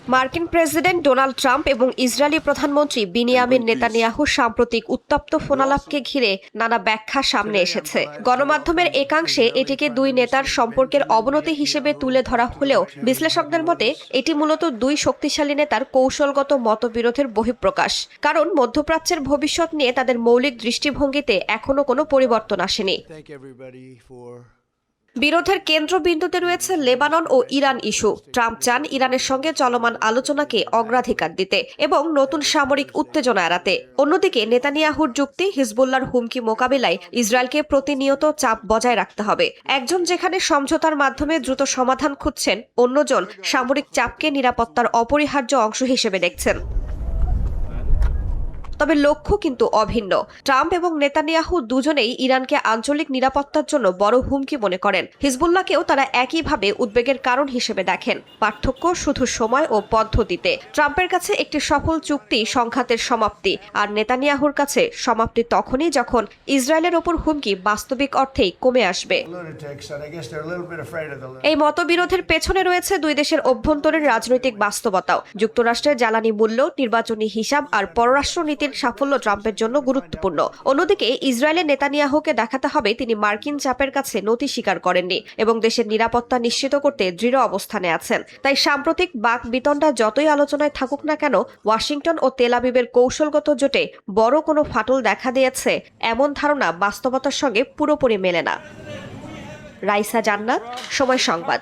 মার্কিন president Donald Trump এবং Israeli প্রধানমন্ত্রী বিনিয়ামিন নেতানিয়াহুর সাম্প্রতিক উত্তপ্ত ফোনালাপকে ঘিরে নানা ব্যাখ্যা সামনে এসেছে। গণমাধ্যমের একাংশে এটিকে দুই নেতার সম্পর্কের অবনতি হিসেবে তুলে ধরা হলেও বিশ্লেষকদের মতে এটি মূলত দুই শক্তিশালী নেতার কৌশলগত মতবিরোধের বহিঃপ্রকাশ। কারণ মধ্যপ্রাচ্যের ভবিষ্যৎ নিয়ে তাদের মৌলিক দৃষ্টিভঙ্গিতে এখনো কোনো পরিবর্তন আসেনি। বিরোধের কেন্দ্রবিন্দুতে রয়েছে লেবানন ও ইরান ইস্যু। ট্রাম্প চান ইরানের সঙ্গে চলমান আলোচনাকে অগ্রাধিকার দিতে এবং নতুন সামরিক উত্তেজনা এড়াতে। অন্যদিকে নেতানিয়াহুর যুক্তি, হিজবুল্লাহর হুমকি মোকাবিলায় ইসরায়েলকে প্রতিনিয়ত চাপ বজায় রাখতে হবে। একজন যেখানে সমঝোতার মাধ্যমে দ্রুত সমাধান খুঁজছেন, অন্যজন সামরিক চাপকে নিরাপত্তার অপরিহার্য অংশ হিসেবে দেখছেন। তবে লক্ষ্য কিন্তু অভিন্ন। ট্রাম্প এবং নেতানিয়াহু দুজনেই ইরানকে আঞ্চলিক নিরাপত্তার জন্য বড় হুমকি মনে করেন। হিজবুল্লাহকেও তারা একইভাবে উদ্বেগের কারণ হিসেবে দেখেন। পার্থক্য শুধু সময় ও পদ্ধতিতে। ট্রাম্পের কাছে একটি সফল চুক্তি সংঘাতের সমাপ্তি, আর নেতানিয়াহুর কাছে সমাপ্তি তখনই যখন ইসরায়েলের ওপর হুমকি বাস্তবিক অর্থেই কমে আসবে। এই মতবিরোধের পেছনে রয়েছে দুই দেশের অভ্যন্তরীণ রাজনৈতিক বাস্তবতাও। যুক্তরাষ্ট্রের জ্বালানি মূল্য, নির্বাচনী হিসাব আর পররাষ্ট্রনীতির সাফল্য ট্রাম্পের জন্য গুরুত্বপূর্ণ। অন্যদিকে ইসরায়েলের নেতানিয়াহুকে দেখাতে হবে তিনি মার্কিন চাপের কাছে নতি স্বীকার করেননি এবং দেশের নিরাপত্তা নিশ্চিত করতে দৃঢ় অবস্থানে আছেন। তাই সাম্প্রতিক বাক বিতণ্ডা যতই আলোচনায় থাকুক না কেন, ওয়াশিংটন ও তেল আবিবের কৌশলগত জোটে বড় কোনো ফাটল দেখা দিয়েছে এমন ধারণা বাস্তবতার সঙ্গে পুরোপুরি মেলে না। রাইসা জান্নাত, সময় সংবাদ।